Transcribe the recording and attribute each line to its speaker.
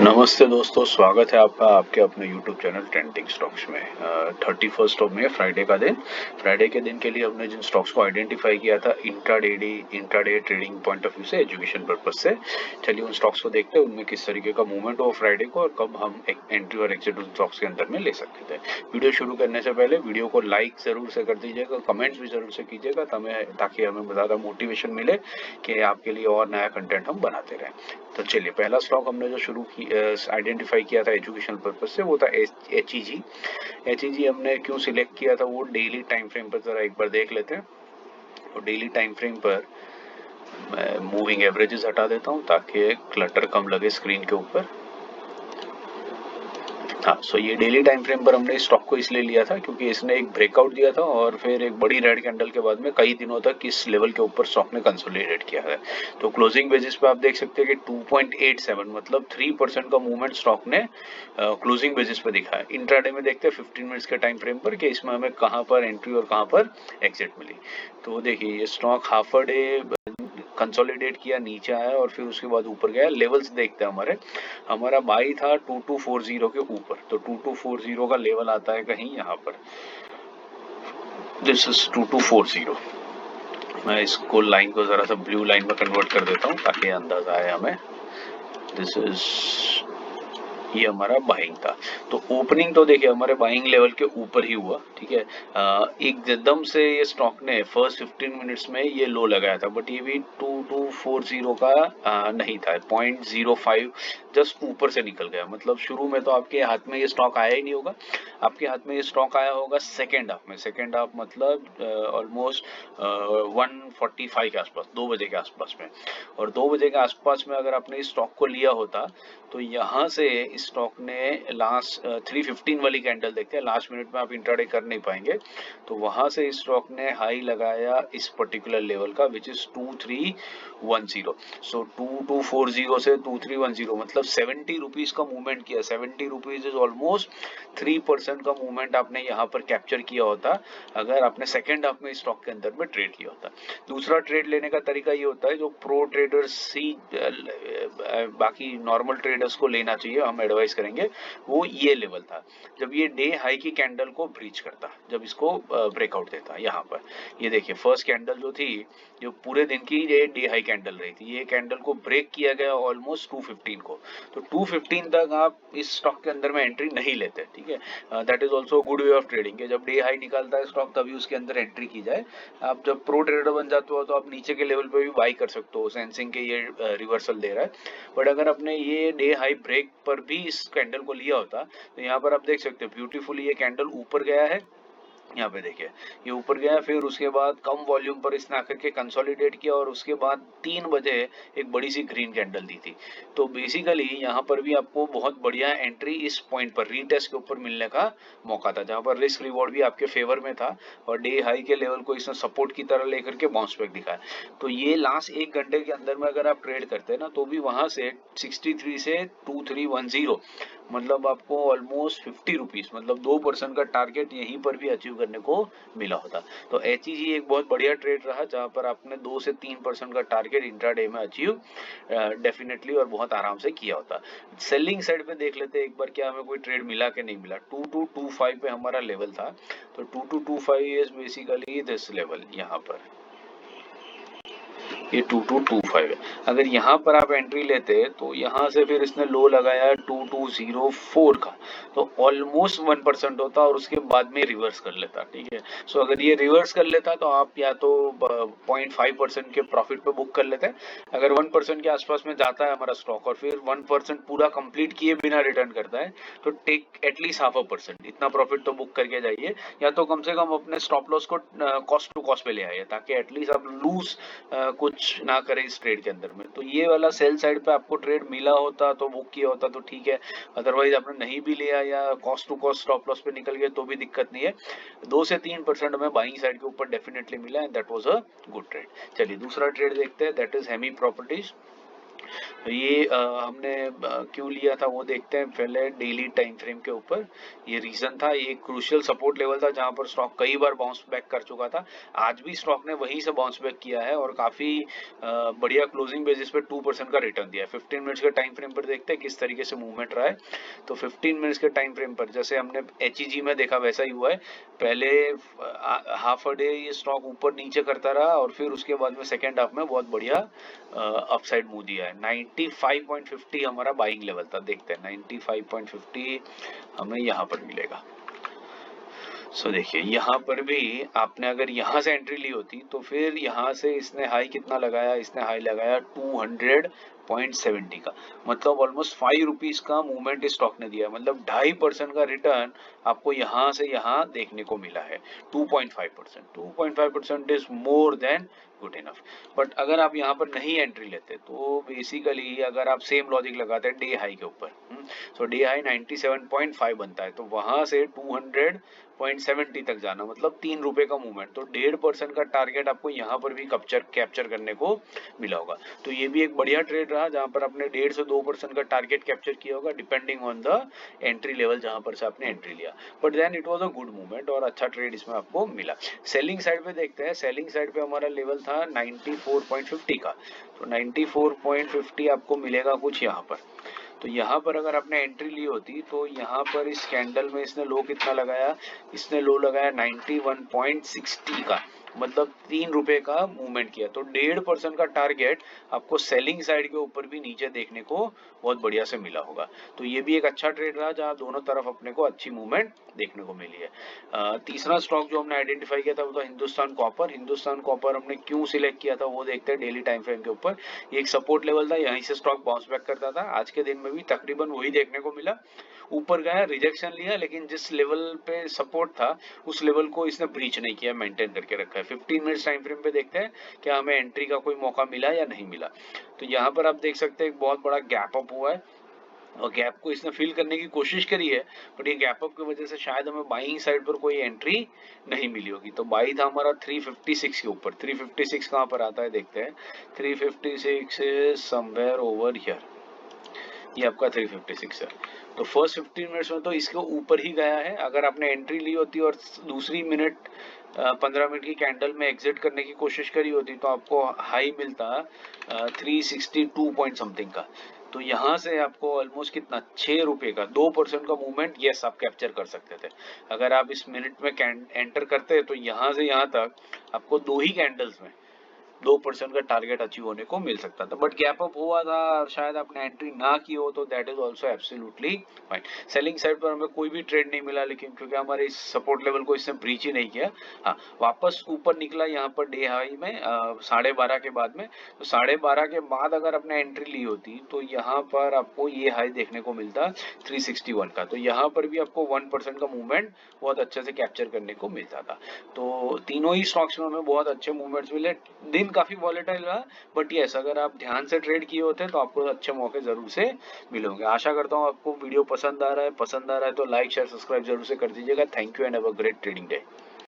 Speaker 1: नमस्ते दोस्तों, स्वागत है आपका आपके अपने YouTube चैनल ट्रेंडिंग स्टॉक्स में। 31 ऑफ मई फ्राइडे का दिन। फ्राइडे के दिन के लिए हमने जिन स्टॉक्स को आइडेंटिफाई किया था intraday trading point of view से, एजुकेशन पर्पज से, चलिए उन स्टॉक्स को देखते हैं उनमें किस तरीके का मूवमेंट हो फ्राइडे को और कब हम एक एंट्री और एग्जिट उन स्टॉक्स के अंदर में ले सकते थे। वीडियो शुरू करने से पहले वीडियो को लाइक जरूर से कर दीजिएगा, कमेंट्स भी जरूर से कीजिएगा ताकि हमें ज़्यादा मोटिवेशन मिले कि आपके लिए और नया कंटेंट हम बनाते रहें। तो चलिए, पहला स्टॉक हमने जो आइडेंटिफाई किया था एजुकेशनल पर्पज से, वो था HEG। HEG हमने क्यों सिलेक्ट किया था, वो डेली टाइम फ्रेम पर जरा एक बार देख लेते हैं। तो डेली टाइम फ्रेम पर मैं मूविंग एवरेजेस हटा देता हूँ ताकि क्लटर कम लगे स्क्रीन के ऊपर। हाँ, सो ये डेली टाइम फ्रेम पर हमने इस स्टॉक को इसलिए लिया था क्योंकि इसने एक ब्रेकआउट दिया था और फिर एक बड़ी रेड कैंडल के बाद में कई दिनों तक इस लेवल के ऊपर स्टॉक ने कंसोलिडेट किया है। तो क्लोजिंग बेसिस पे आप देख सकते हैं कि 2.87 मतलब 3% का मूवमेंट स्टॉक ने क्लोजिंग बेसिस पे दिखा है। इंट्राडे में देखते हैं 15 मिनट्स के टाइम फ्रेम पर कि इसमें हमें कहाँ पर एंट्री और कहाँ पर एग्जिट मिली। तो देखिए, ये stock half a day consolidate किया, नीचे आया और फिर उसके बाद ऊपर गया। लेवल्स देखते हैं, हमारा बाई था 2240 के ऊपर। तो 2240 का लेवल आता है कहीं यहाँ पर, दिस इज 2240। मैं इसको लाइन को जरा सा ब्लू लाइन में कन्वर्ट कर देता हूँ ताकि अंदाजा आए हमें। दिस इज, ये हमारा बाइंग था। तो ओपनिंग तो देखिए हमारे बाइंग लेवल के ऊपर ही हुआ, ठीक है। एकदम से ये स्टॉक ने फर्स्ट 15 मिनट्स में ये लो लगाया था, बट ये भी 2240 का नहीं था, 0.05 जस्ट ऊपर से निकल गया। मतलब शुरू में तो आपके हाथ में ये स्टॉक आया ही नहीं होगा, आपके हाथ में ये स्टॉक आया होगा सेकेंड हाफ में। सेकेंड हाफ मतलब ऑलमोस्ट 1:45 के आसपास, 2 बजे के आसपास में। और 2 बजे के आसपास में अगर आपने इस स्टॉक को लिया होता तो यहाँ से इस स्टॉक ने लास्ट 315 वाली कैंडल देखते हैं, लास्ट मिनट में आप इंट्राडे कर नहीं पाएंगे। तो वहां से इस स्टॉक ने हाई लगाया इस पर्टिकुलर लेवल का, विच इज 2310। सो 2240 से 2310 मतलब 70 रुपीज का मूवमेंट किया। 70 रुपीज इज ऑलमोस्ट 3% का मूवमेंट आपने यहाँ पर कैप्चर किया होता अगर आपने सेकेंड हाफ में इस स्टॉक के अंदर में ट्रेड किया होता। दूसरा ट्रेड लेने का तरीका ये होता है, जो प्रो ट्रेडर्स ही बाकी नॉर्मल ट्रेडर्स को लेना चाहिए, हम एडवाइस करेंगे, वो ये लेवल था जब ये डे हाई की कैंडल को ब्रीच करता, जब इसको ब्रेकआउट देता। यहाँ पर ये देखिए, फर्स्ट कैंडल जो थी, जो पूरे दिन की ये डे हाई कैंडल रही थी, ये कैंडल को ब्रेक किया गया ऑलमोस्ट 215 को। तो 215 तक आप इस स्टॉक के अंदर में एंट्री नहीं लेते, ठीक है। That is also good way of trading के जब डे हाई निकालता है स्टॉक तभी उसके अंदर एंट्री की जाए। आप जब प्रो ट्रेडर बन जाते हो तो आप नीचे के लेवल पे भी बाई कर सकते हो, सेंसिंग के ये रिवर्सल दे रहा है। बट अगर आपने ये डे हाई ब्रेक पर भी इस कैंडल को लिया होता तो यहाँ पर आप देख सकते हो ब्यूटीफुली ये कैंडल ऊपर गया है। यहाँ पे देखिए, ये ऊपर गया, फिर उसके बाद कम वॉल्यूम पर इसने आकर के कंसोलिडेट किया और उसके बाद 3 बजे एक बड़ी सी ग्रीन कैंडल दी थी। तो बेसिकली यहाँ पर भी आपको बहुत बढ़िया एंट्री इस पॉइंट पर रीटेस्ट के ऊपर मिलने का मौका था, जहाँ पर रिस्क रिवॉर्ड भी आपके फेवर में था और डे हाई के लेवल को इसने सपोर्ट की तरह लेकर के बाउंस बैक दिखाया। तो ये लास्ट 1 घंटे के अंदर में अगर आप ट्रेड करते हैं ना, तो भी वहां से 63 से 2310 मतलब आपको ऑलमोस्ट 50 रुपीज मतलब 2% का टारगेट यहीं पर भी अचीव करने को मिला होता। तो HEG एक बहुत बढ़िया ट्रेड रहा जहां पर आपने 2 से 3% का टारगेट इंट्राडे में अचीव डेफिनेटली और बहुत आराम से किया होता। सेलिंग साइड पे देख लेते हैं एक बार, क्या हमें कोई ट्रेड मिला कि नहीं मिला। 2225 पे हमारा लेवल था, तो 2225 इज बेसिकली दिस लेवल। यहाँ पर ये 2225 है। अगर यहाँ पर आप एंट्री लेते तो यहाँ से फिर इसने लो लगाया 2204 का, तो ऑलमोस्ट 1% होता और उसके बाद में रिवर्स कर लेता, ठीक है। सो अगर ये रिवर्स कर लेता तो आप या तो 0.5% के प्रॉफिट पे बुक कर लेते। अगर 1% के आसपास में जाता है हमारा स्टॉक और फिर 1% पूरा कंप्लीट किए बिना रिटर्न करता है तो टेक एटलीस्ट 0.5%, इतना प्रॉफिट तो बुक करके जाइए, या तो कम से कम अपने स्टॉप लॉस को कॉस्ट टू कॉस्ट पे ले आइए ताकि एटलीस्ट आप लूज कुछ ना करें इस ट्रेड के अंदर में। तो ये वाला सेल साइड पे आपको ट्रेड मिला होता तो बुक किया होता तो ठीक है, अदरवाइज आपने नहीं भी लिया या cost to cost stop loss पे निकल गए तो भी दिक्कत नहीं है। 2 से 3% में बाइंग साइड के ऊपर डेफिनेटली मिला and that was a good trade. चलिए दूसरा ट्रेड देखते हैं, दैट इज हेमी प्रॉपर्टीज। तो ये हमने क्यों लिया था वो देखते हैं पहले डेली टाइम फ्रेम के ऊपर। ये रीजन था, ये क्रूशियल सपोर्ट लेवल था जहां पर स्टॉक कई बार बाउंस बैक कर चुका था। आज भी स्टॉक ने वहीं से बाउंस बैक किया है और काफी बढ़िया क्लोजिंग बेसिस पे 2% का रिटर्न दिया है। 15 मिनट्स के टाइम फ्रेम पर देखते हैं किस तरीके से मूवमेंट रहा है। तो 15 मिनट्स के टाइम फ्रेम पर जैसे हमने HEG में देखा वैसा ही हुआ है। पहले हाफ अ डे ये स्टॉक ऊपर नीचे करता रहा और फिर उसके बाद में सेकेंड हाफ में बहुत बढ़िया अपसाइड मूव दिया है। 95.50 हमारा बाइंग लेवल था, देखते हैं 95.50 हमें यहाँ पर मिलेगा। सो देखिए यहाँ पर भी आपने अगर यहाँ से एंट्री ली होती तो फिर यहाँ से इसने हाई कितना लगाया, इसने हाई लगाया 200.70 का, मतलब ऑलमोस्ट 5 रुपीज का मूवमेंट इस स्टॉक ने दिया, मतलब 2.5% का रिटर्न आपको यहाँ से यहाँ देखने को मिला है। 2.5% is more than good enough. But अगर आप यहाँ पर नहीं एंट्री लेते तो बेसिकली अगर आप सेम लॉजिक लगाते हैं डे हाई के ऊपर, तो डे हाई 97.5 बनता है, तो वहां से 200.70 तक जाना मतलब 3 रुपए का मूवमेंट, तो 1.5% का टारगेट आपको यहाँ पर भी कैप्चर करने को मिला होगा। तो ये भी एक बढ़िया ट्रेड रहा जहां पर आपने 1.5 से 2% का टारगेट कैप्चर किया होगा depending on the entry level जहां पर से आपने एंट्री लिया। But then it was a good movement और अच्छा ट्रेड इसमें आपको मिला। सेलिंग साइड पे देखते हैं, सेलिंग साइड पे हमारा लेवल था 94.50 का, तो 94.50 आपको मिलेगा कुछ यहाँ पर। तो यहाँ पर अगर आपने एंट्री ली होती तो यहाँ पर इस कैंडल में इसने लो कितना लगाया, इसने लो लगाया 91.60 का, मतलब 3 रुपए का मूवमेंट किया, तो 1.5% का टारगेट आपको सेलिंग साइड के ऊपर भी नीचे देखने को बहुत बढ़िया से मिला होगा। तो ये भी एक अच्छा ट्रेड रहा जहाँ दोनों तरफ अपने को अच्छी मूवमेंट देखने को मिली है। तीसरा स्टॉक जो हमने आइडेंटिफाई किया था वो था हिंदुस्तान कॉपर। हिंदुस्तान कॉपर हमने क्यों सिलेक्ट किया था वो देखते हैं डेली टाइम फ्रेम के ऊपर। ये एक सपोर्ट लेवल था, यहीं से स्टॉक बाउंस बैक करता था, आज के दिन में भी तकरीबन वही देखने को मिला। ऊपर गया, रिजेक्शन लिया, लेकिन जिस लेवल पे सपोर्ट था उस लेवल को इसने ब्रीच नहीं किया, मेंटेन करके रखा है। 15 मिनट्स टाइम फ्रेम पे देखते हैं क्या हमें एंट्री का कोई मौका मिला या नहीं मिला। तो यहाँ पर आप देख सकते हैं एक बहुत बड़ा गैप अप हुआ है और गैप को इसने फिल करने की कोशिश करी है, बट ये गैप अप की वजह से शायद हमें बाइंग साइड पर कोई एंट्री नहीं मिली होगी। तो बाई था हमारा 356 के ऊपर। 356 कहाँ पर आता है देखते हैं। 356 इज समवेयर ओवर हियर, ये आपका 356 है। तो फर्स्ट 15 मिनट्स में तो इसके ऊपर ही गया है। अगर आपने एंट्री ली होती और दूसरी 15 मिनट की कैंडल में एग्जिट करने की कोशिश करी होती तो आपको हाई मिलता 362 पॉइंट समथिंग का। तो यहाँ से आपको ऑलमोस्ट कितना 6 रुपए का 2% का मूवमेंट यस आप कैप्चर कर सकते थे। अगर आप इस मिनट में एंटर करते तो यहाँ से यहाँ तक आपको 2 ही कैंडल्स में 2% का टारगेट अचीव होने को मिल सकता था, बट गैप अप हुआ था और शायद आपने एंट्री ना की हो तो that is also absolutely fine. Selling side पर हमें कोई भी ट्रेड नहीं मिला, लेकिन क्योंकि हमारे इस सपोर्ट लेवल को इसने ब्रीच ही नहीं किया। हाँ, वापस ऊपर निकला यहाँ पर डे हाई में 12:30 के बाद में। तो 12:30 के बाद अगर आपने एंट्री ली होती तो यहाँ पर आपको ये हाई देखने को मिलता 361 का, तो यहाँ पर भी आपको 1% का मूवमेंट बहुत अच्छे से कैप्चर करने को मिलता था। तो तीनों ही स्टॉक्स में हमें बहुत अच्छे मूवमेंट्स मिले। दिन काफी वॉलेटाइल रहा, बट यस अगर आप ध्यान से ट्रेड किए होते तो आपको अच्छे मौके जरूर से मिलेंगे। आशा करता हूँ आपको वीडियो पसंद आ रहा है तो लाइक शेयर सब्सक्राइब जरूर से कर दीजिएगा। Thank you and have a great trading day.